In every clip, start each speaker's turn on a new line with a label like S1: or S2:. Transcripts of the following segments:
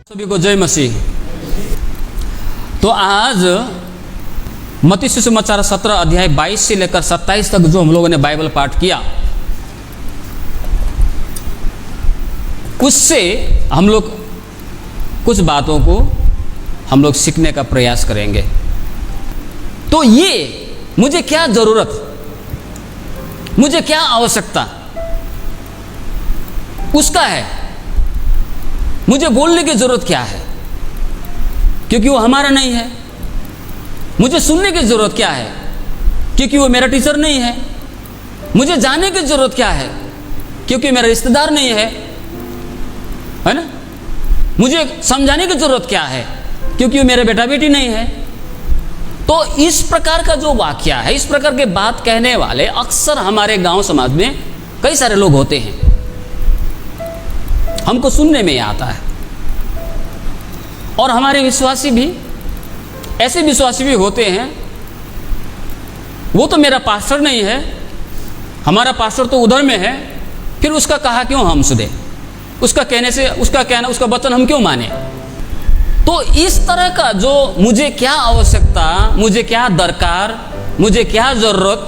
S1: सभी को जय मसीह। तो आज मत्ती सुसमाचार 17 अध्याय 22 से लेकर 27 तक जो हम लोगों ने बाइबल पाठ किया, उससे हम लोग कुछ बातों को हम लोग सीखने का प्रयास करेंगे। तो ये मुझे क्या जरूरत, मुझे क्या आवश्यकता उसका है, मुझे बोलने की जरूरत क्या है, क्योंकि वो हमारा नहीं है। मुझे सुनने की जरूरत क्या है, क्योंकि वो मेरा टीचर नहीं है। मुझे जानने की जरूरत क्या है, क्योंकि मेरा रिश्तेदार नहीं है ना। मुझे समझाने की जरूरत क्या है, क्योंकि वो मेरा बेटा बेटी नहीं है। तो इस प्रकार का जो वाक्य है, इस प्रकार के बात कहने वाले अक्सर हमारे गांव समाज में कई सारे लोग होते हैं। हमको सुनने में आता है। और हमारे विश्वासी भी, ऐसे विश्वासी भी होते हैं, वो तो मेरा पास्टर नहीं है, हमारा पास्टर तो उधर में है, फिर उसका कहा क्यों हम सुने, उसका कहने से, उसका कहना, उसका वचन हम क्यों माने। तो इस तरह का जो मुझे क्या आवश्यकता, मुझे क्या दरकार, मुझे क्या जरूरत,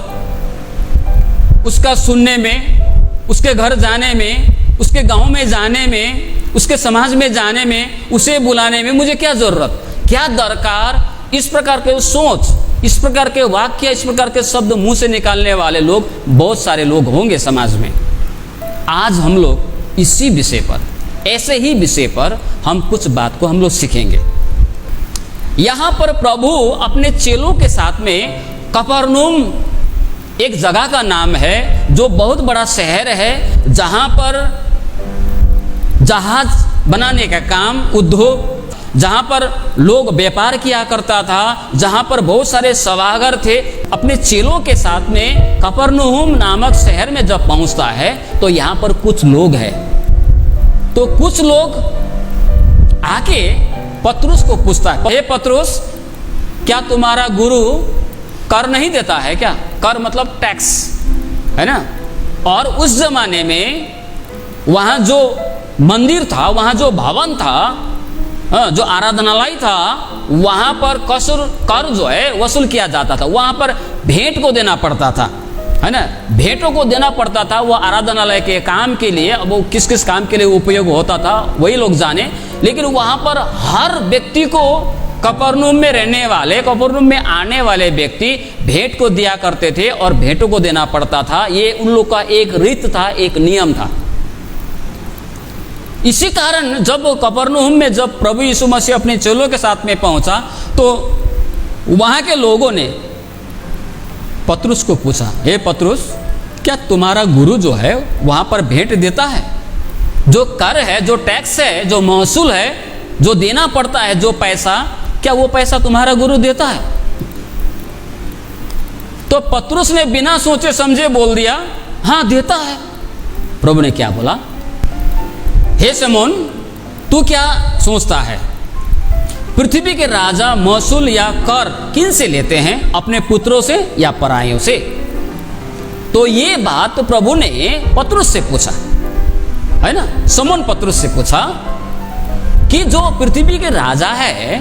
S1: उसका सुनने में, उसके घर जाने में, उसके गांव में जाने में, उसके समाज में जाने में, उसे बुलाने में मुझे क्या जरूरत, क्या दरकार, इस प्रकार के सोच, इस प्रकार के वाक्य, इस प्रकार के शब्द मुंह से निकालने वाले लोग बहुत सारे लोग होंगे समाज में। आज हम लोग इसी विषय पर, ऐसे ही विषय पर हम कुछ बात को हम लोग सीखेंगे। यहां पर प्रभु अपने चेलों के साथ में कफरनहूम, एक जगह का नाम है जो बहुत बड़ा शहर है, जहां पर जहाज बनाने का काम, उद्योग, जहां पर लोग व्यापार किया करता था, जहां पर बहुत सारे सभागार थे। अपने चेलों के साथ में कफरनहूम नामक शहर में जब पहुंचता है तो यहां पर कुछ लोग हैं। तो कुछ लोग आके पतरुस को पूछता है, हे पतरुस, क्या तुम्हारा गुरु कर नहीं देता है क्या? कर मतलब टैक्स, है ना। और उस जमाने में वहां जो मंदिर था, वहां जो भवन था, जो आराधनालय था, वहां पर कर जो है वसूल किया जाता था। वहां पर भेंट को देना पड़ता था, है ना, भेंटों को देना पड़ता था। वो आराधनालय के काम के लिए, अब वो किस किस काम के लिए उपयोग होता था वही लोग जाने। लेकिन वहां पर हर व्यक्ति को, कफरनहूम में रहने वाले, कफरनहूम में आने वाले व्यक्ति भेंट को दिया करते थे और भेंटों को देना पड़ता था। ये उन लोग का एक रीत था, एक नियम था। इसी कारण जब कफरनहूम में जब प्रभु यीशु मसीह अपने चेलों के साथ में पहुंचा तो वहां के लोगों ने पतरुस को पूछा, हे पतरुस, क्या तुम्हारा गुरु जो है वहां पर भेंट देता है? जो कर है, जो टैक्स है, जो महसूल है, जो देना पड़ता है, जो पैसा, क्या वो पैसा तुम्हारा गुरु देता है? तो पतरुस ने बिना सोचे समझे बोल दिया, हाँ देता है। प्रभु ने क्या बोला, हे सिमोन, तू क्या सोचता है, पृथ्वी के राजा महसूल या कर किन से लेते हैं, अपने पुत्रों से या परायों से? तो ये बात प्रभु ने पतरुस से पूछा, है ना, सिमोन पतरुस से पूछा कि जो पृथ्वी के राजा है,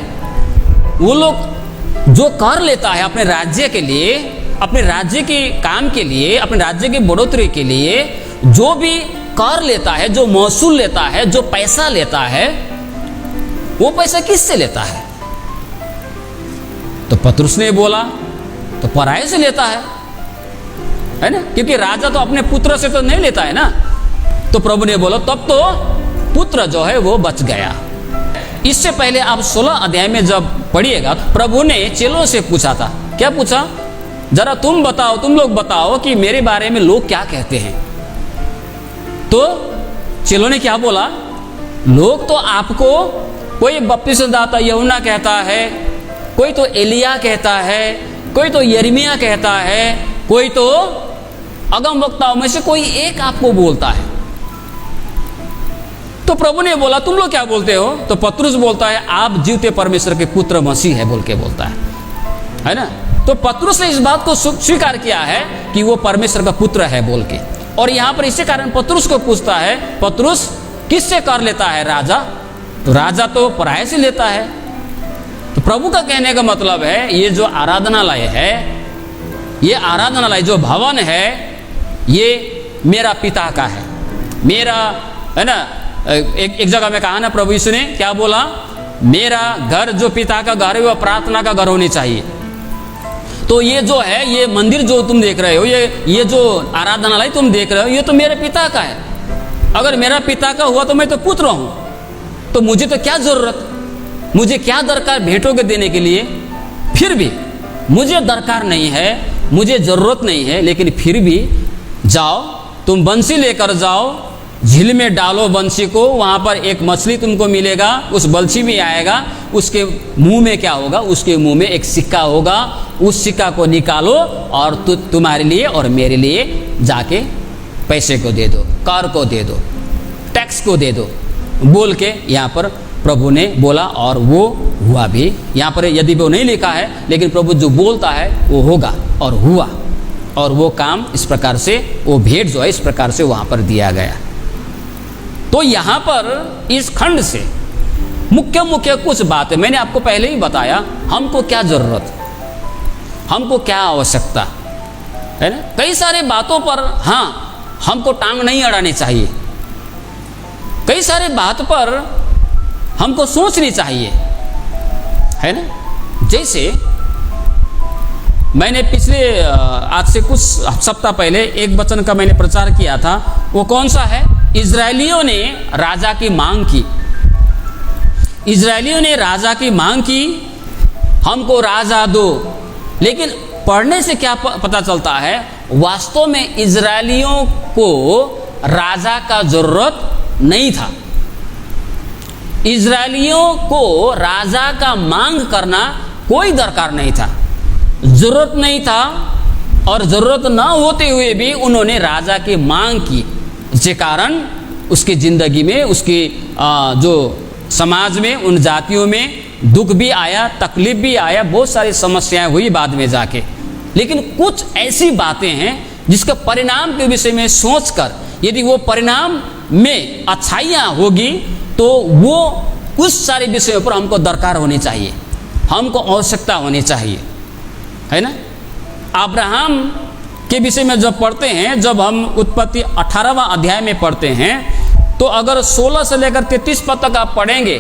S1: वो लोग जो कर लेता है अपने राज्य के लिए, अपने राज्य के काम के लिए, अपने राज्य की बढ़ोतरी के लिए, जो भी कर लेता है, जो महसूल लेता है, जो पैसा लेता है, वो पैसा किससे लेता है? तो पतरुस ने बोला, तो पराये से लेता है ना, क्योंकि राजा तो अपने पुत्र से तो नहीं लेता है ना। तो प्रभु ने बोला, तब तो पुत्र जो है वो बच गया। इससे पहले आप 16 अध्याय में जब पढ़िएगा, प्रभु ने चेलों से पूछा था, क्या पूछा, जरा तुम बताओ, तुम लोग बताओ कि मेरे बारे में लोग क्या कहते हैं। तो चेलों ने क्या बोला, लोग तो आपको, कोई बपतिस्मादाता यूहन्ना कहता है, कोई तो एलिया कहता है, कोई तो यिर्मयाह कहता है, कोई तो अगम वक्ताओं में से कोई एक आपको बोलता है। तो प्रभु ने बोला, तुम लोग क्या बोलते हो? तो पतरुस बोलता है, आप जीवते परमेश्वर के पुत्र मसीह है बोल के बोलता है ना। तो पतरुस ने इस बात को स्वीकार किया है कि वो परमेश्वर का पुत्र है बोल के। और यहां पर इसी कारण पतरुस को पूछता है, पतरुस, किससे कर लेता है राजा? तो राजा तो पराये से लेता है। तो प्रभु का कहने का मतलब है ये जो आराधनालय है, ये आराधनालय जो भवन है, ये मेरा पिता का है, मेरा है ना। एक जगह में कहा ना प्रभु यीशु ने क्या बोला, मेरा घर जो पिता का घर है वह प्रार्थना का घर होनी चाहिए। तो ये जो है, ये मंदिर जो तुम देख रहे हो, ये जो आराधनालय तुम देख रहे हो, ये तो मेरे पिता का है। अगर मेरा पिता का हुआ तो मैं तो पुत्र हूं, तो मुझे तो क्या जरूरत, मुझे क्या दरकार भेंटों के देने के लिए। फिर भी मुझे दरकार नहीं है, मुझे जरूरत नहीं है, लेकिन फिर भी जाओ, तुम बंसी लेकर जाओ, झील में डालो बंसी को, वहां पर एक मछली तुमको मिलेगा, उस बंसी में आएगा, उसके मुंह में क्या होगा, उसके मुंह में एक सिक्का होगा, उस सिक्का को निकालो और तुम्हारे लिए और मेरे लिए जाके पैसे को दे दो, कर को दे दो, टैक्स को दे दो, बोल के यहाँ पर प्रभु ने बोला और वो हुआ भी। यहाँ पर यदि वो नहीं लिखा है, लेकिन प्रभु जो बोलता है वो होगा और हुआ, और वो काम इस प्रकार से, वो भेंट जो है इस प्रकार से वहाँ पर दिया गया। तो यहाँ पर इस खंड से मुख्य मुख्य कुछ बातें मैंने आपको पहले ही बताया। हमको क्या जरूरत, हमको क्या आवश्यकता है ना। कई सारे बातों पर हाँ हमको टांग नहीं अड़ानी चाहिए, कई सारे बात पर हमको सोचनी चाहिए, है ना। जैसे मैंने पिछले आज से कुछ सप्ताह पहले एक वचन का मैंने प्रचार किया था, वो कौन सा है, इजरायलियों ने राजा की मांग की, इजरायलियों ने राजा की मांग की, हमको राजा दो। लेकिन पढ़ने से क्या पता चलता है, वास्तव में इजरायलियों को राजा का जरूरत नहीं था। इजरायलियों को राजा का मांग करना कोई दरकार नहीं था, जरूरत नहीं था, और जरूरत ना होते हुए भी उन्होंने राजा की मांग की, जिसके कारण उसकी जिंदगी में, उसकी जो समाज में, उन जातियों में दुख भी आया, तकलीफ भी आया, बहुत सारी समस्याएं हुई बाद में जाके। लेकिन कुछ ऐसी बातें हैं जिसके परिणाम के विषय में सोचकर, यदि वो परिणाम में अच्छाइयाँ होगी तो वो उस सारे विषयों पर हमको दरकार होनी चाहिए, हमको आवश्यकता होनी चाहिए, है ना। अब्राहम के विषय में जब पढ़ते हैं, जब हम उत्पत्ति 18वां अध्याय में पढ़ते हैं, तो अगर 16 से लेकर 33 पद तक आप पढ़ेंगे,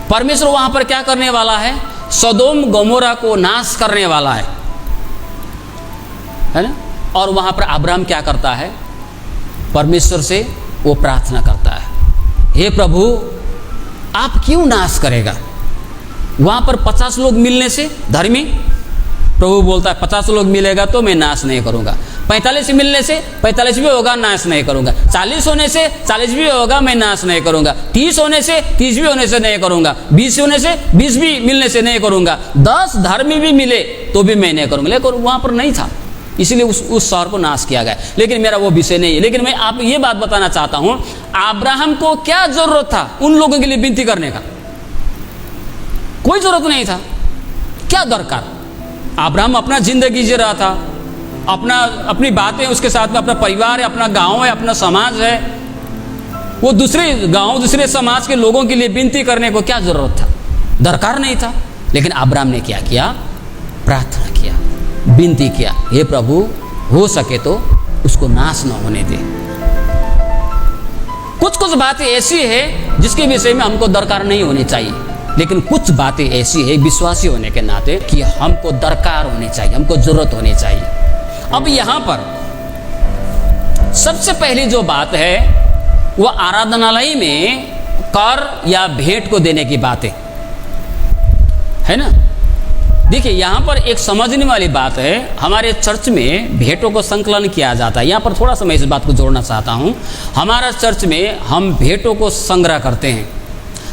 S1: परमेश्वर वहां पर क्या करने वाला है, सदोम गमोरा को नाश करने वाला है ना। और वहां पर अब्राहम क्या करता है, परमेश्वर से वो प्रार्थना करता है, हे प्रभु आप क्यों नाश करेगा। वहां पर 50 लोग मिलने से धर्मी, प्रभु बोलता है 50 लोग मिलेगा तो मैं नाश नहीं करूंगा, 45 मिलने से 45 भी होगा, नाश नहीं करूंगा, 40 होने से 40 भी होगा, मैं नाश नहीं करूंगा, 30 होने से 30 भी होने से नहीं करूंगा, 20 होने से 20 भी मिलने से नहीं करूंगा, 10 धर्मी भी मिले तो भी मैं नहीं करूंगा। लेकिन वहां पर नहीं था, इसलिए उस शहर को नाश किया गया। लेकिन मेरा वो विषय नहीं है। लेकिन मैं आप ये बात बताना चाहता हूं, अब्राहम को क्या जरूरत था उन लोगों के लिए विनती करने का, कोई जरूरत नहीं था। क्या दरकार, अब्राहम अपना जिंदगी जी रहा था, अपनी बातें, उसके साथ में अपना परिवार है, अपना गांव है, अपना समाज है, वो दूसरे गांव, दूसरे समाज के लोगों के लिए विनती करने को क्या जरूरत था, दरकार नहीं था। लेकिन अब्राहम ने क्या किया, प्रार्थना किया, विनती किया, हे प्रभु हो सके तो उसको नाश न होने दे। कुछ कुछ बातें ऐसी है जिसके विषय में हमको दरकार नहीं होनी चाहिए, लेकिन कुछ बातें ऐसी है विश्वासी होने के नाते कि हमको दरकार होनी चाहिए, हमको जरूरत होनी चाहिए। अब यहां पर सबसे पहली जो बात है वह आराधनालय में कर या भेंट को देने की बात है ना। देखिए यहाँ पर एक समझने वाली बात है, हमारे चर्च में भेंटों को संकलन किया जाता है। यहाँ पर थोड़ा सा मैं इस बात को जोड़ना चाहता हूँ। हमारा चर्च में हम भेंटों को संग्रह करते हैं,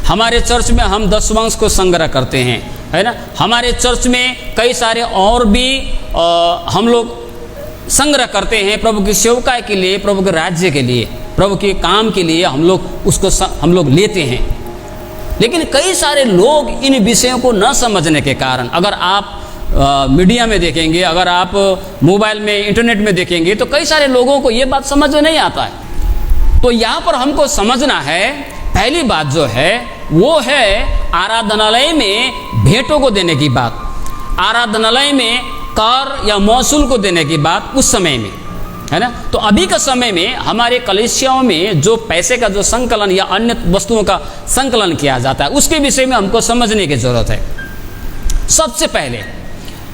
S1: हमारे चर्च में हम दशमांश को संग्रह करते हैं, है ना। हमारे चर्च में कई सारे और भी हम लोग संग्रह करते हैं प्रभु की सेवकाई के लिए, प्रभु के राज्य के लिए, प्रभु के काम के लिए हम लोग लेते हैं। लेकिन कई सारे लोग इन विषयों को न समझने के कारण, अगर आप मीडिया में देखेंगे, अगर आप मोबाइल में, इंटरनेट में देखेंगे, तो कई सारे लोगों को ये बात समझ में नहीं आता है। तो यहाँ पर हमको समझना है पहली बात जो है वो है आराधनालय में भेंटों को देने की बात, आराधनालय में कर या मौसूल को देने की बात उस समय में, है ना। तो अभी का समय में हमारे कलीसियाओं में जो पैसे का जो संकलन या अन्य वस्तुओं का संकलन किया जाता है, उसके विषय में हमको समझने की जरूरत है। सबसे पहले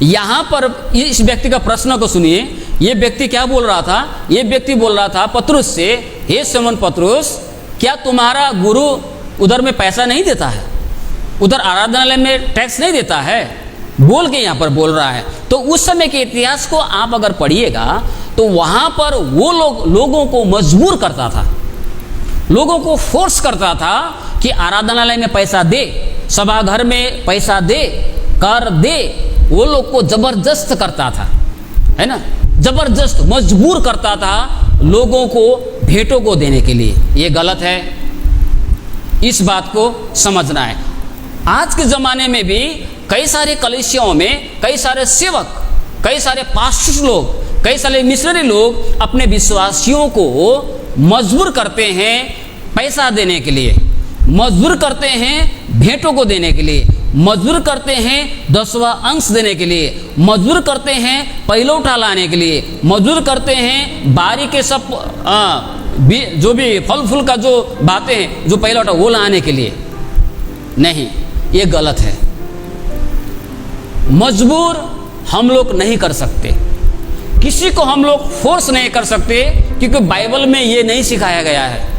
S1: यहाँ पर इस व्यक्ति का प्रश्न को सुनिए। ये व्यक्ति क्या बोल रहा था? ये व्यक्ति बोल रहा था पतरुस से, हे शमौन पतरुस, क्या तुम्हारा गुरु उधर में पैसा नहीं देता है, उधर आराधनालय में टैक्स नहीं देता है, बोल के यहाँ पर बोल रहा है। तो उस समय के इतिहास को आप अगर पढ़िएगा तो वहाँ पर वो लोगों को मजबूर करता था, लोगों को फोर्स करता था कि आराधनालय में पैसा दे, सभाघर में पैसा दे, कर दे। वो लोग को जबरदस्त करता था, है ना, जबरदस्त मजबूर करता था लोगों को भेंटों को देने के लिए। ये गलत है, इस बात को समझना है। आज के ज़माने में भी कई सारे कलीसियाओं में कई सारे सेवक, कई सारे पास्टर लोग, कई सारे मिशनरी लोग अपने विश्वासियों को मजबूर करते हैं पैसा देने के लिए, मजबूर करते हैं भेंटों को देने के लिए, मजबूर करते हैं 10वां अंश देने के लिए, मजबूर करते हैं पहिलौठा लाने के लिए, मजबूर करते हैं बारी के सब जो भी फल फूल का जो बातें हैं, जो पहिलौठा वो लाने के लिए। नहीं, ये गलत है। मजबूर हम लोग नहीं कर सकते, किसी को हम लोग फोर्स नहीं कर सकते, क्योंकि बाइबल में ये नहीं सिखाया गया है।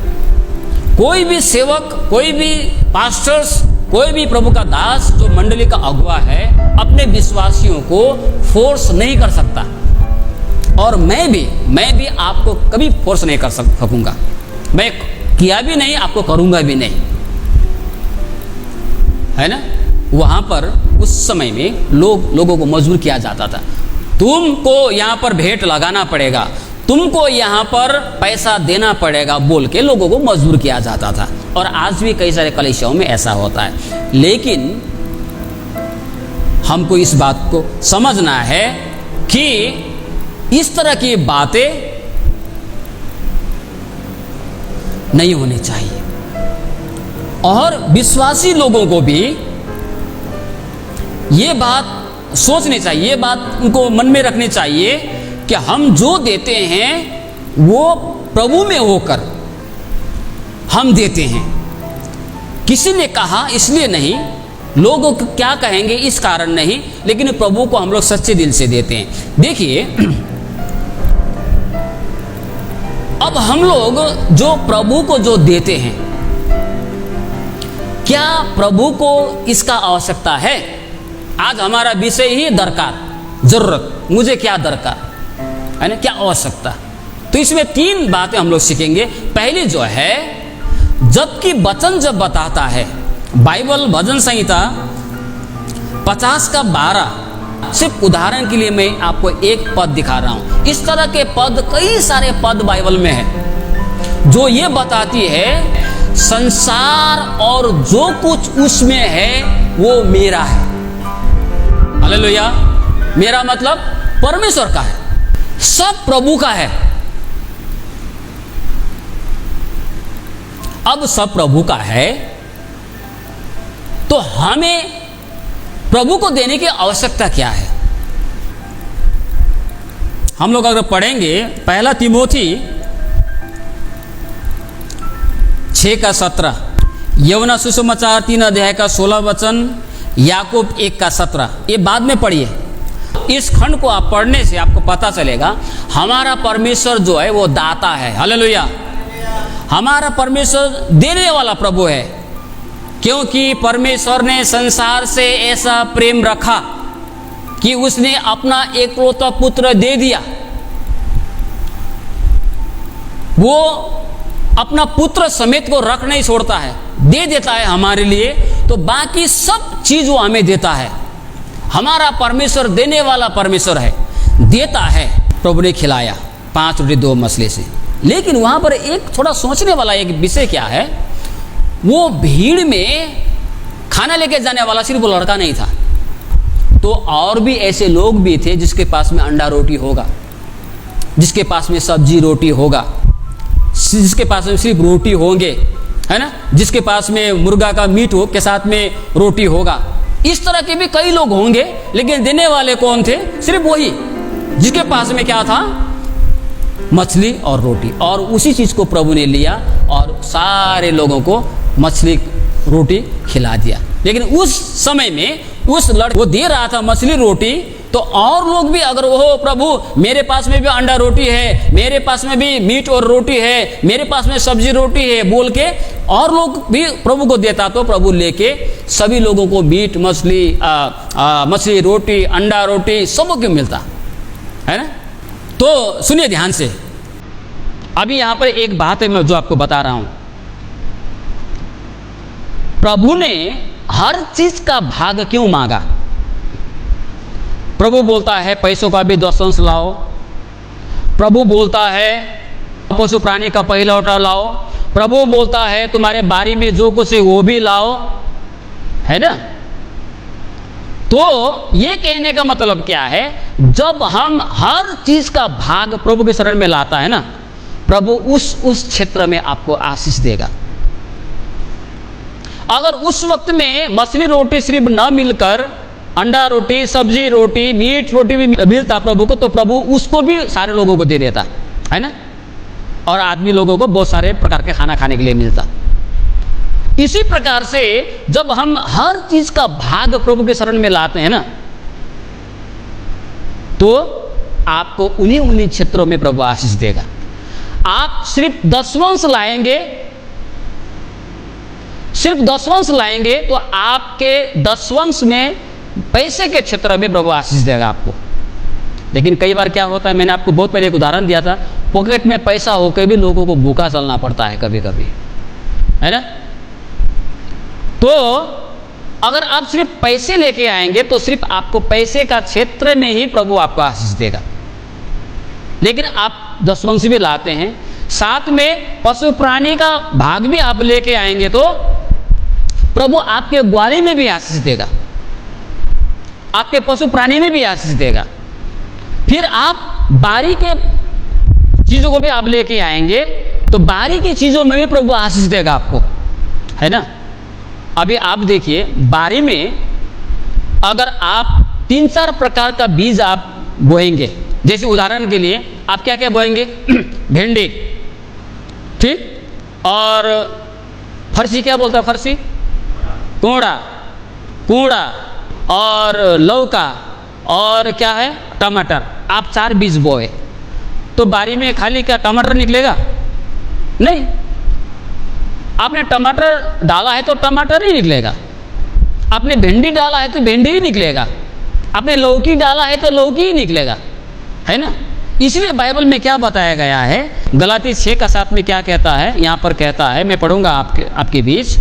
S1: कोई भी सेवक, कोई भी पास्टर्स, कोई भी प्रभु का दास जो मंडली का अगुवा है, अपने विश्वासियों को फोर्स नहीं कर सकता। और मैं भी आपको कभी फोर्स नहीं कर सकूंगा, मैं किया भी नहीं, आपको करूंगा भी नहीं, है ना। वहां पर उस समय में लोगों को मजबूर किया जाता था, तुमको यहाँ पर भेंट लगाना पड़ेगा, तुमको यहाँ पर पैसा देना पड़ेगा, बोल के लोगों को मजबूर किया जाता था। और आज भी कई सारे कलीसियाओं में ऐसा होता है। लेकिन हमको इस बात को समझना है कि इस तरह की बातें नहीं होनी चाहिए, और विश्वासी लोगों को भी ये बात सोचनी चाहिए, ये बात उनको मन में रखनी चाहिए कि हम जो देते हैं वो प्रभु में होकर हम देते हैं। किसी ने कहा इसलिए नहीं, लोग क्या कहेंगे इस कारण नहीं, लेकिन प्रभु को हम लोग सच्चे दिल से देते हैं। देखिए, अब हम लोग जो प्रभु को जो देते हैं, क्या प्रभु को इसका आवश्यकता है? आज हमारा विषय ही दरकार, जरूरत, मुझे क्या दरकार है ना, क्या आवश्यकता। तो इसमें 3 बातें हम लोग सीखेंगे। पहली जो है, जबकि वचन जब बताता है, बाइबल भजन संहिता 50:12, सिर्फ उदाहरण के लिए मैं आपको एक पद दिखा रहा हूं। इस तरह के पद, कई सारे पद बाइबल में है जो ये बताती है संसार और जो कुछ उसमें है वो मेरा है। हालेलुया। मेरा मतलब परमेश्वर का है, सब प्रभु का है। अब सब प्रभु का है तो हमें प्रभु को देने की आवश्यकता क्या है? हम लोग अगर पढ़ेंगे 1 तिमोथी 6:17, यौना सुसमाचार 3:16, याकूब 1:17, ये बाद में पढ़िए। इस खंड को आप पढ़ने से आपको पता चलेगा हमारा परमेश्वर जो है वो दाता है। हालेलुया। हमारा परमेश्वर देने वाला प्रभु है, क्योंकि परमेश्वर ने संसार से ऐसा प्रेम रखा कि उसने अपना एकलौता पुत्र दे दिया। वो अपना पुत्र समेत को रख नहीं छोड़ता है, दे देता है हमारे लिए, तो बाकी सब चीज वो हमें देता है। हमारा परमेश्वर देने वाला परमेश्वर है, देता है। प्रभु ने खिलाया 5 रोटी 2 मछली से। लेकिन वहां पर एक थोड़ा सोचने वाला एक विषय क्या है, वो भीड़ में खाना लेके जाने वाला सिर्फ वो लड़का नहीं था, तो और भी ऐसे लोग भी थे जिसके पास में अंडा रोटी होगा, जिसके पास में सब्जी रोटी होगा, जिसके पास में सिर्फ रोटी होंगे, है ना, जिसके पास में मुर्गा का मीट हो के साथ में रोटी होगा। इस तरह के भी कई लोग होंगे, लेकिन देने वाले कौन थे? सिर्फ वही जिसके पास में क्या था? मछली और रोटी। और उसी चीज को प्रभु ने लिया और सारे लोगों को मछली रोटी खिला दिया। लेकिन उस समय में उस लड़के वो दे रहा था मछली रोटी, तो और लोग भी अगर वो प्रभु मेरे पास में भी अंडा रोटी है, मेरे पास में भी मीट और रोटी है, मेरे पास में सब्जी रोटी है बोल के और लोग भी प्रभु को देता, तो प्रभु लेके सभी लोगों को मीट मछली रोटी अंडा रोटी सबको मिलता है ना। तो सुनिए ध्यान से, अभी यहां पर एक बात है मैं जो आपको बता रहा हूं। प्रभु ने हर चीज का भाग क्यों मांगा? प्रभु बोलता है पैसों का भी 10 लाओ, प्रभु बोलता है पशु प्राणी का पहिलौठा लाओ, प्रभु बोलता है तुम्हारे बारी में जो कुछ है वो भी लाओ, है ना। तो ये कहने का मतलब क्या है? जब हम हर चीज का भाग प्रभु के शरण में लाता है ना, प्रभु उस क्षेत्र में आपको आशीष देगा। अगर उस वक्त में मछली रोटी सिर्फ न मिलकर अंडा रोटी सब्जी रोटी मीट रोटी भी मिलता प्रभु को, तो प्रभु उसको भी सारे लोगों को दे देता, है ना। और आदमी लोगों को बहुत सारे प्रकार के खाना खाने के लिए मिलता। इसी प्रकार से जब हम हर चीज का भाग प्रभु के शरण में लाते हैं ना, तो आपको उन्हीं क्षेत्रों में प्रभु आशीष देगा। आप सिर्फ 10 लाएंगे, सिर्फ 10 लाएंगे तो आपके 10 में पैसे के क्षेत्र में प्रभु आशीष देगा आपको। लेकिन कई बार क्या होता है, मैंने आपको बहुत पहले एक उदाहरण दिया था, पॉकेट में पैसा होकर भी लोगों को भूखा चलना पड़ता है कभी कभी, है ना। तो अगर आप सिर्फ पैसे लेके आएंगे तो सिर्फ आपको पैसे का क्षेत्र में ही प्रभु आपको आशीष देगा। लेकिन आप 10 भी लाते हैं, साथ में पशु प्राणी का भाग भी आप लेके आएंगे, तो प्रभु आपके ग्वाले में भी आशीष देगा, आपके पशु प्राणी में भी आशीष देगा। फिर आप बारी के चीजों को भी आप लेके आएंगे, तो बारी की चीजों में भी प्रभु आशीष देगा आपको, है ना। अभी आप देखिए, बारी में अगर आप 3-4 प्रकार का बीज आप बोएंगे, जैसे उदाहरण के लिए आप क्या क्या बोएंगे? भिंडी, ठीक, और फरसी, क्या बोलता है फरसी? कूड़ा और लौका और क्या है? टमाटर। आप 4 बीज बोए, तो बारी में खाली क्या टमाटर निकलेगा? नहीं। आपने टमाटर डाला है तो टमाटर ही निकलेगा, आपने भिंडी डाला है तो भिंडी ही निकलेगा, आपने लौकी डाला है तो लौकी ही निकलेगा, है ना। इसलिए बाइबल में क्या बताया गया है, गलाती 6:7 में क्या कहता है? यहाँ पर कहता है, मैं पढ़ूंगा आपके बीच,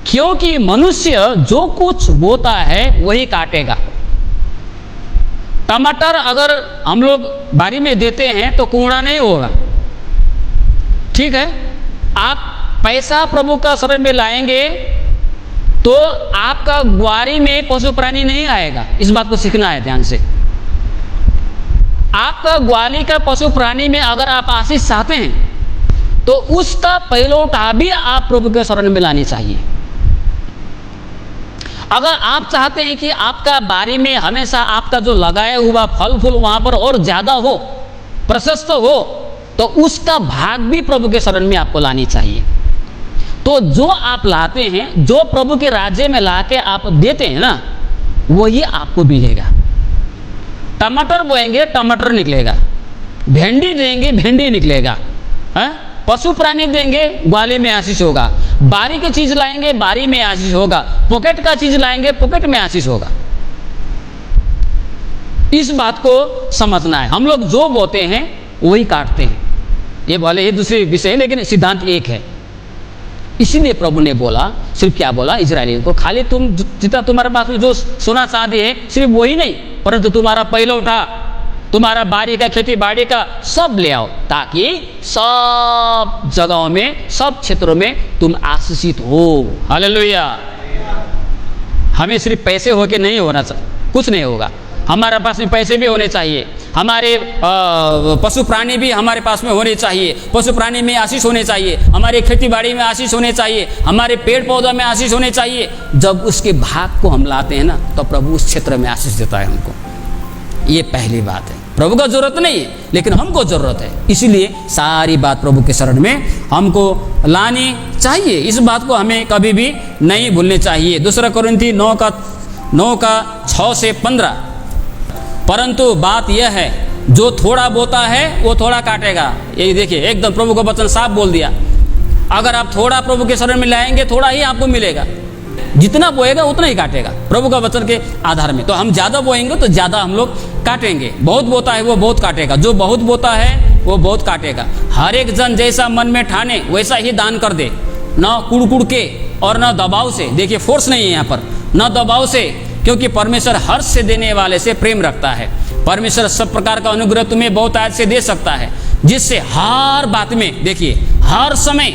S1: क्योंकि मनुष्य जो कुछ बोता है वही काटेगा। टमाटर अगर हम लोग बारी में देते हैं तो कूड़ा नहीं होगा, ठीक है। आप पैसा प्रभु का शरण में लाएंगे तो आपका ग्वारी में पशु प्राणी नहीं आएगा। इस बात को सीखना है ध्यान से। आपका ग्वाली का पशु प्राणी में अगर आप आशीष चाहते हैं तो उसका पहिलौठा भी आप प्रभु के शरण में लानी चाहिए। अगर आप चाहते हैं कि आपका बारी में हमेशा आपका जो लगाया हुआ फल फूल वहां पर और ज्यादा हो, प्रशस्त हो, तो उसका भाग भी प्रभु के शरण में आपको लानी चाहिए। तो जो आप लाते हैं, जो प्रभु के राज्य में लाके आप देते हैं ना, वही आपको मिलेगा। टमाटर बोएंगे टमाटर निकलेगा, भिंडी देंगे भिंडी निकलेगा, है? पशु प्राणी देंगे ग्वाली में आशीष होगा, बारी की चीज लाएंगे बारी में आशीष होगा, पॉकेट का चीज लाएंगे पॉकेट में आशीष होगा। इस बात को समझना है। हम लोग जो बोते हैं वही काटते हैं। ये भले ही दूसरे विषय है, लेकिन सिद्धांत एक है। इसीलिए प्रभु ने बोला, सिर्फ क्या बोला इजरायलियों को, खाली तुम जितना तुम्हारे पास जो सोना चांदी है सिर्फ वही नहीं, परंतु तुम्हारा पहिलौठा, तुम्हारा बाड़ी का खेती बाड़ी का सब ले आओ, ताकि सब जगहों में सब क्षेत्रों में तुम आशीषित हो। हालेलुया। हमें सिर्फ पैसे होके नहीं होना चाहिए, कुछ नहीं होगा। हमारे पास में पैसे भी होने चाहिए, हमारे पशु प्राणी भी हमारे पास में होने चाहिए, पशु प्राणी में आशीष होने चाहिए, हमारे खेती बाड़ी में आशीष होने चाहिए, हमारे पेड़ पौधों में आशीष होने चाहिए। जब उसके भाग को हम लाते हैं ना, तो प्रभु उस क्षेत्र में आशीष देता है हमको। ये पहली बात है। प्रभु को जरूरत नहीं है, लेकिन हमको जरूरत है, इसीलिए सारी बात प्रभु के शरण में हमको लानी चाहिए। इस बात को हमें कभी भी नहीं भूलनी चाहिए। 2 कोरिन्थी 9:6-15। परंतु बात यह है, जो थोड़ा बोता है वो थोड़ा काटेगा। ये देखिए, एकदम प्रभु का वचन साफ बोल दिया। अगर आप थोड़ा प्रभु के शरण में लाएंगे, थोड़ा ही आपको मिलेगा। जितना बोएगा उतना ही काटेगा, प्रभु का वचन के आधार में। तो हम ज़्यादा बोएंगे तो ज़्यादा हम लोग काटेंगे। बहुत बोता है वो बहुत काटेगा, जो बहुत बोता है वो बहुत काटेगा। हर एक जन जैसा मन में ठाने वैसा ही दान कर दे, न कुड़ के और न दबाव से। देखिए, फोर्स नहीं है यहाँ पर, न दबाव से, क्योंकि परमेश्वर हर्ष से देने वाले से प्रेम रखता है। परमेश्वर सब प्रकार का अनुग्रह तुम्हें बहुत आयत से दे सकता है, जिससे हर बात में, देखिए, हर समय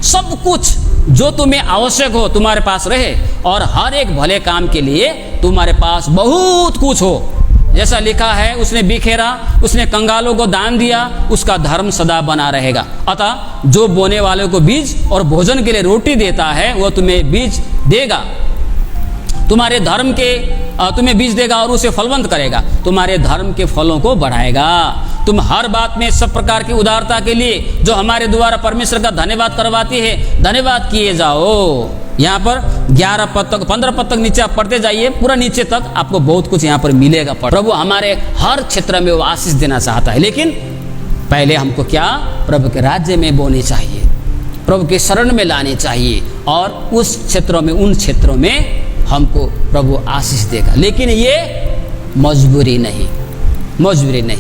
S1: सब कुछ जो तुम्हें आवश्यक हो तुम्हारे पास रहे, और हर एक भले काम के लिए तुम्हारे पास बहुत कुछ हो। जैसा लिखा है, उसने बिखेरा, उसने कंगालों को दान दिया, उसका धर्म सदा बना रहेगा। अतः जो बोने वालों को बीज और भोजन के लिए रोटी देता है, वह तुम्हें बीज देगा, तुम्हारे धर्म के तुम्हें बीज देगा और उसे फलवंत करेगा, तुम्हारे धर्म के फलों को बढ़ाएगा। तुम हर बात में सब प्रकार की उदारता के लिए जो हमारे द्वारा परमेश्वर का धन्यवाद करवाती है, धन्यवाद किए जाओ। यहाँ पर 11 पद तक, 15 पद तक नीचे आप पढ़ते जाइए, पूरा नीचे तक आपको बहुत कुछ यहाँ पर मिलेगा। प्रभु हमारे हर क्षेत्र में वो आशीष देना चाहता है, लेकिन पहले हमको क्या, प्रभु के राज्य में बोनी चाहिए, प्रभु के शरण में लानी चाहिए, और उस क्षेत्रों में, उन क्षेत्रों में हमको प्रभु आशीष देगा। लेकिन ये मजबूरी नहीं, मजबूरी नहीं।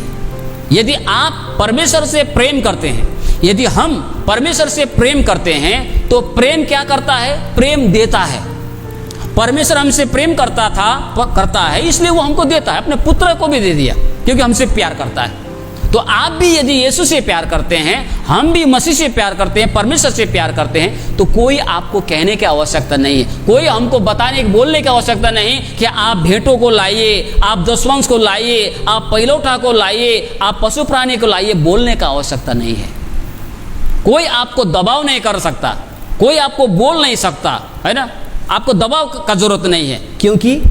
S1: यदि आप परमेश्वर से प्रेम करते हैं, यदि हम परमेश्वर से प्रेम करते हैं, तो प्रेम क्या करता है, प्रेम देता है। परमेश्वर हमसे प्रेम करता है, इसलिए वो हमको देता है, अपने पुत्र को भी दे दिया, क्योंकि हमसे प्यार करता है। तो आप भी यदि यीशु से प्यार करते हैं, हम भी मसीह से प्यार करते हैं, परमेश्वर से प्यार करते हैं, तो कोई आपको कहने की आवश्यकता नहीं है, कोई हमको बताने बोलने की आवश्यकता नहीं कि आप भेंटों को लाइए, आप दशवंश को लाइए, आप पहिलौठा को लाइए, आप पशु प्राणी को लाइए, बोलने का आवश्यकता नहीं है। कोई आपको दबाव नहीं कर सकता, कोई आपको बोल नहीं सकता, है ना। आपको दबाव का जरूरत नहीं है, क्योंकि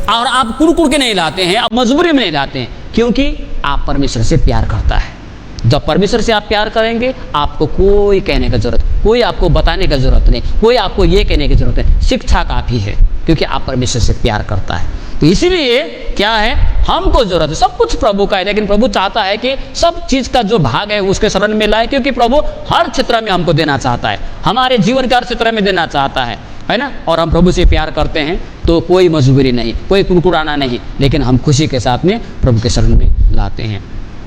S1: और आप कुड़ के नहीं लाते हैं, आप मजबूरी में नहीं लाते हैं, क्योंकि आप परमेश्वर से प्यार करता है। जब परमेश्वर से आप प्यार करेंगे, आपको कोई कहने का जरूरत, कोई आपको बताने का जरूरत नहीं, कोई आपको ये कहने की जरूरत नहीं, शिक्षा काफी है, क्योंकि आप परमेश्वर से प्यार करता है। तो इसीलिए क्या है, हमको जरूरत है, सब कुछ प्रभु का है, लेकिन प्रभु चाहता है कि सब चीज का जो भाग है उसके शरण में लाए, क्योंकि प्रभु हर क्षेत्र में हमको देना चाहता है, हमारे जीवन के हर क्षेत्र में देना चाहता है ना। और हम प्रभु से प्यार करते हैं, तो कोई मजबूरी नहीं, कोई कुड़कुड़ाना नहीं, लेकिन हम खुशी के साथ में प्रभु के शरण में लाते हैं।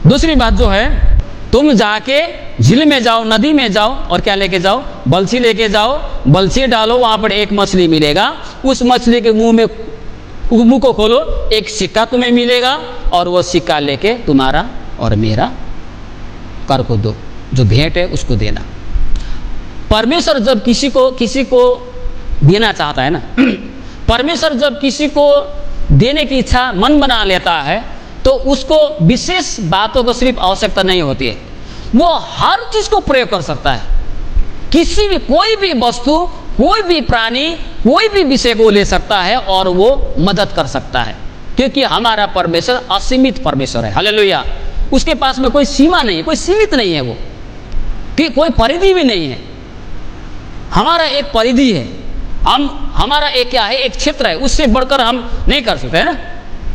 S1: दूसरी बात जो है, तुम जाके झील में जाओ, नदी में जाओ, और क्या लेके जाओ, बंसी लेके जाओ, बंसी डालो, वहां पर एक मछली मिलेगा, उस मछली के मुंह को खोलो, एक सिक्का तुम्हें मिलेगा, और वो सिक्का लेके तुम्हारा और मेरा कर को दो, जो भेंट है उसको देना। परमेश्वर जब किसी को देना चाहता है ना, परमेश्वर जब किसी को देने की इच्छा मन बना लेता है, तो उसको विशेष बातों को सिर्फ आवश्यकता नहीं होती है, वो हर चीज को प्रयोग कर सकता है। किसी भी, कोई भी वस्तु, कोई भी प्राणी, कोई भी विषय को ले सकता है और वो मदद कर सकता है, क्योंकि हमारा परमेश्वर असीमित परमेश्वर है। हालेलुया। उसके पास में कोई सीमा नहीं है, कोई सीमित नहीं है, वो कि कोई परिधि भी नहीं है। हमारा एक परिधि है, हमारा एक क्या है, एक क्षेत्र है, उससे बढ़कर हम नहीं कर सकते, है ना।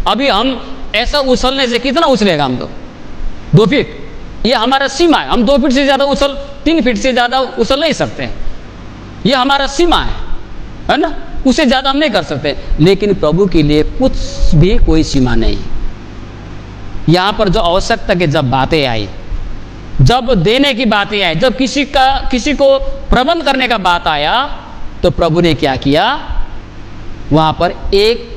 S1: अभी हम ऐसा उछलने से कितना उछलेगा, हम तो 2 फीट, ये हमारा सीमा है। हम 2 फीट से ज्यादा 3 फीट से ज्यादा उछल नहीं सकते हैं, ये हमारा सीमा है ना, उससे ज्यादा हम नहीं कर सकते। लेकिन प्रभु के लिए कुछ भी कोई सीमा नहीं। यहाँ पर जो आवश्यकता की जब बातें आई, जब देने की बातें आई, जब किसी को प्रबंध करने का बात आया, तो प्रभु ने क्या किया, वहां पर एक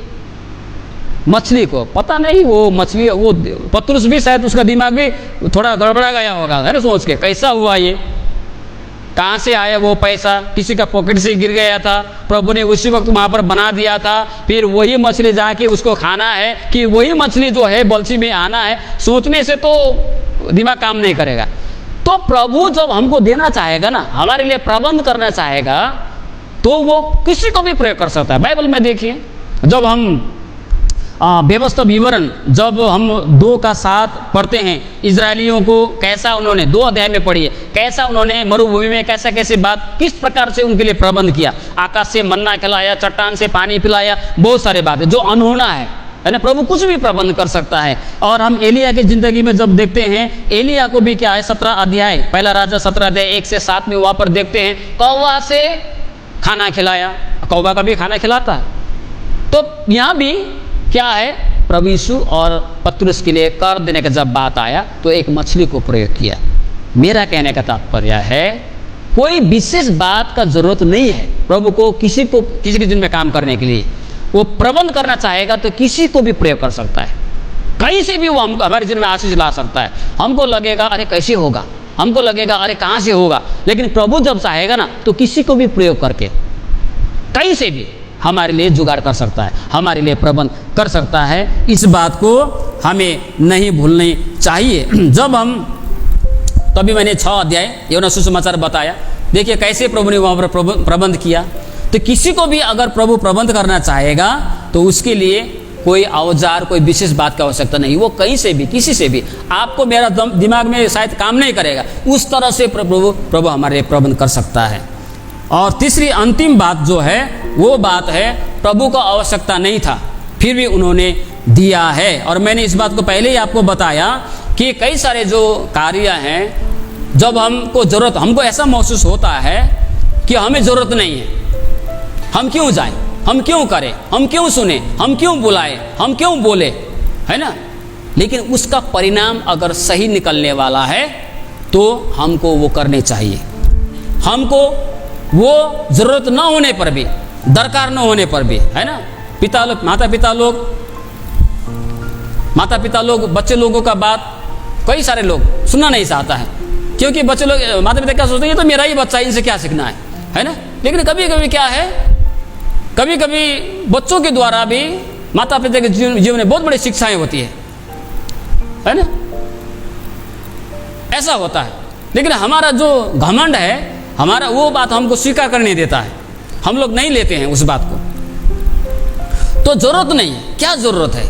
S1: मछली को, पता नहीं वो मछली, वो पतरुस भी शायद उसका दिमाग भी थोड़ा गड़बड़ा गया होगा, है ना, सोच के कैसा हुआ ये, कहाँ से आया वो पैसा, किसी का पॉकेट से गिर गया था, प्रभु ने उसी वक्त वहाँ पर बना दिया था, फिर वही मछली जाके उसको खाना है कि वही मछली जो है बल्सी में आना है, सोचने से तो दिमाग काम नहीं करेगा। तो प्रभु जब हमको देना चाहेगा ना, हमारे लिए प्रबंध करना चाहेगा, तो वो किसी को भी प्रयोग कर सकता है। बाइबल में देखिए, जब हम व्यवस्था विवरण जब हम 2:7 पढ़ते हैं, इजरायलियों को कैसा उन्होंने 2 अध्याय में पढ़िए, कैसा उन्होंने मरुभूमि में कैसे बात, किस प्रकार से उनके लिए प्रबंध किया, आकाश से मन्ना खिलाया, चट्टान से पानी पिलाया, बहुत सारे बातें जो अनहोना है ना। प्रभु कुछ भी प्रबंध कर सकता है। और हम एलिया की जिंदगी में जब देखते हैं, एलिया को भी क्या है, 17 अध्याय, पहला राजा 17 अध्याय 1 से 7 में वहाँ पर देखते हैं, कौवा से खाना खिलाया, कौवा का भी खाना खिलाता है। तो यहाँ भी क्या है, प्रभु यीशु और पतरस के लिए कर देने का जब बात आया तो एक मछली को प्रयोग किया। मेरा कहने का तात्पर्य है, कोई विशेष बात का जरूरत नहीं है प्रभु को किसी के दिन में काम करने के लिए। वो प्रबंध करना चाहेगा तो किसी को भी प्रयोग कर सकता है, कहीं से भी वो हमको हमारे जीवन में आशीष ला सकता है। हमको लगेगा अरे कैसे होगा, हमको लगेगा अरे कहाँ से होगा, लेकिन प्रभु जब चाहेगा ना तो किसी को भी प्रयोग करके कहीं से भी हमारे लिए जुगाड़ कर सकता है, हमारे लिए प्रबंध कर सकता है। इस बात को हमें नहीं भूलनी चाहिए। जब हम तभी मैंने 6 अध्याय यूहन्ना सुसमाचार बताया, देखिए कैसे प्रभु ने वहाँ पर प्रबंध किया। तो किसी को भी अगर प्रभु प्रबंध करना चाहेगा तो उसके लिए कोई औजार, कोई विशेष बात की आवश्यकता नहीं, वो कहीं से भी किसी से भी, आपको मेरा दिमाग में शायद काम नहीं करेगा, उस तरह से प्रभु हमारे लिए प्रबंध कर सकता है। और तीसरी अंतिम बात जो है वो बात है, प्रभु को आवश्यकता नहीं था फिर भी उन्होंने दिया है। और मैंने इस बात को पहले ही आपको बताया कि कई सारे जो कार्य हैं, जब हमको जरूरत, हमको ऐसा महसूस होता है कि हमें जरूरत नहीं है, हम क्यों जाएं, हम क्यों करें, हम क्यों सुने, हम क्यों बुलाएं, हम क्यों बोले, है ना। लेकिन उसका परिणाम अगर सही निकलने वाला है तो हमको वो करने चाहिए। हमको वो जरूरत न होने पर भी, दरकार न होने पर भी, है ना। माता पिता लोग बच्चे लोगों का बात कई सारे लोग सुनना नहीं चाहता है, क्योंकि बच्चे लोग, माता पिता क्या सोचते हैं, ये तो मेरा ही बच्चा है, इनसे क्या सीखना है ना। लेकिन कभी कभी क्या है, कभी कभी बच्चों के द्वारा भी माता पिता के जीवन में बहुत बड़ी शिक्षाएं होती है ना, ऐसा होता है। लेकिन हमारा जो घमंड है, हमारा वो बात हमको स्वीकार करने देता है, हम लोग नहीं लेते हैं उस बात को। तो जरूरत नहीं है, क्या जरूरत है,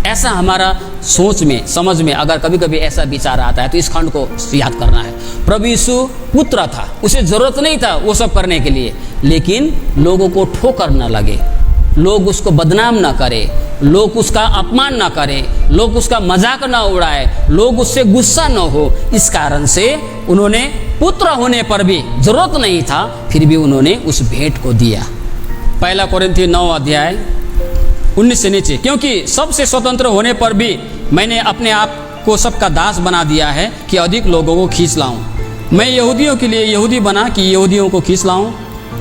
S1: ऐसा हमारा सोच में, समझ में अगर कभी कभी ऐसा विचार आता है तो इस खंड को याद करना है। प्रभु यीशु पुत्र था, उसे जरूरत नहीं था वो सब करने के लिए, लेकिन लोगों को ठोकर न लगे, लोग उसको बदनाम ना करे, लोग उसका अपमान ना करे, लोग उसका मजाक ना उड़ाए, लोग उससे गुस्सा न हो, इस कारण से उन्होंने पुत्र होने पर भी, जरूरत नहीं था फिर भी उन्होंने उस भेंट को दिया। 1 कोरिन्थियों 9 अध्याय 19 से नीचे, क्योंकि सबसे स्वतंत्र होने पर भी मैंने अपने आप को सबका दास बना दिया है कि अधिक लोगों को खींच लाऊं। मैं यहूदियों के लिए यहूदी बना कि यहूदियों को खींच लाऊं।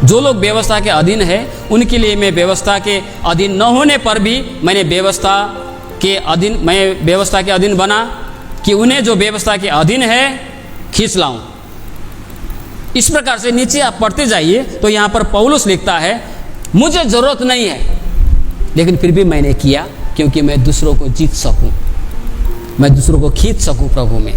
S1: जो लोग व्यवस्था के अधीन है उनके लिए मैं व्यवस्था के अधीन न होने पर भी मैं व्यवस्था के अधीन बना कि उन्हें जो व्यवस्था के अधीन है खींच लाऊं। इस प्रकार से नीचे आप पढ़ते जाइए तो यहाँ पर पौलुस लिखता है, मुझे जरूरत नहीं है लेकिन फिर भी मैंने किया क्योंकि मैं दूसरों को जीत सकूं, मैं दूसरों को खींच सकूं प्रभु में।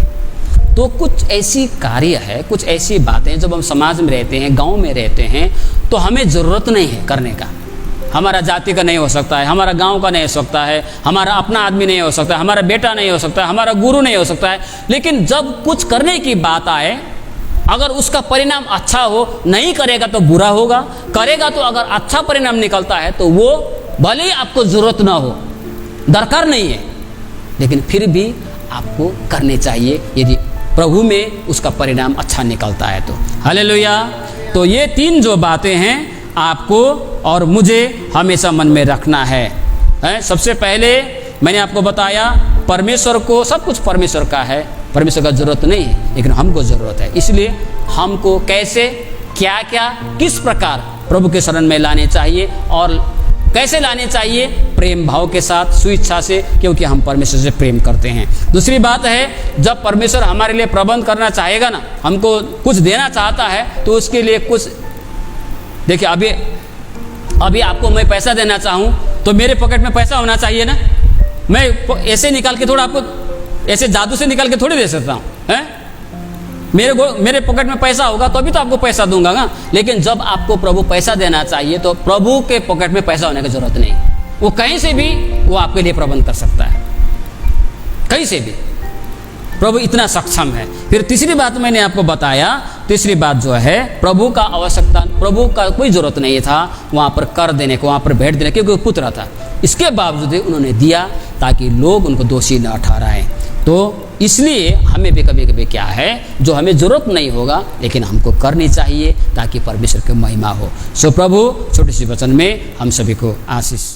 S1: तो कुछ ऐसी कार्य है, कुछ ऐसी बातें जब हम समाज में रहते हैं, गांव में रहते हैं, तो हमें ज़रूरत नहीं है करने का। हमारा जाति का नहीं हो सकता है, हमारा गांव का नहीं हो सकता है, हमारा अपना आदमी नहीं हो सकता है, हमारा बेटा नहीं हो सकता है, हमारा गुरु नहीं हो सकता है। लेकिन जब कुछ करने की बात आए, अगर उसका परिणाम अच्छा हो, नहीं करेगा तो बुरा होगा, करेगा तो अगर अच्छा परिणाम निकलता है तो वो भले ही आपको ज़रूरत ना हो, दरकार नहीं है, लेकिन फिर भी आपको करने चाहिए यदि प्रभु में उसका परिणाम अच्छा निकलता है तो। हालेलुया। तो ये 3 जो बातें हैं आपको और मुझे हमेशा मन में रखना है। सबसे पहले मैंने आपको बताया, परमेश्वर को, सब कुछ परमेश्वर का है, परमेश्वर का जरूरत नहीं है लेकिन हमको ज़रूरत है। इसलिए हमको कैसे, क्या क्या, किस प्रकार प्रभु के शरण में लाने चाहिए और कैसे लाने चाहिए, प्रेम भाव के साथ, स्वेच्छा से, क्योंकि हम परमेश्वर से प्रेम करते हैं। दूसरी बात है, जब परमेश्वर हमारे लिए प्रबंध करना चाहेगा ना, हमको कुछ देना चाहता है, तो उसके लिए कुछ, देखिए अभी आपको मैं पैसा देना चाहूँ तो मेरे पॉकेट में पैसा होना चाहिए ना। मैं ऐसे निकाल के थोड़ा आपको, ऐसे जादू से निकाल के थोड़ी दे सकता हूँ, हैं? मेरे पॉकेट में पैसा होगा तो अभी तो आपको पैसा दूंगा ना। लेकिन जब आपको प्रभु पैसा देना चाहिए तो प्रभु के पॉकेट में पैसा होने की जरूरत नहीं, वो कहीं से भी वो आपके लिए प्रबंध कर सकता है, कहीं से भी। प्रभु इतना सक्षम है। फिर तीसरी बात मैंने आपको बताया, तीसरी बात जो है, प्रभु का आवश्यकता, प्रभु का कोई जरूरत नहीं था वहाँ पर कर देने को, वहाँ पर भेंट देने, क्योंकि वो पुत्र था। इसके बावजूद उन्होंने दिया ताकि लोग उनको दोषी न ठहराएं। तो इसलिए हमें भी कभी कभी क्या है, जो हमें जरूरत नहीं होगा लेकिन हमको करनी चाहिए ताकि परमेश्वर की महिमा हो। सो प्रभु छोटी सी वचन में हम सभी को आशीष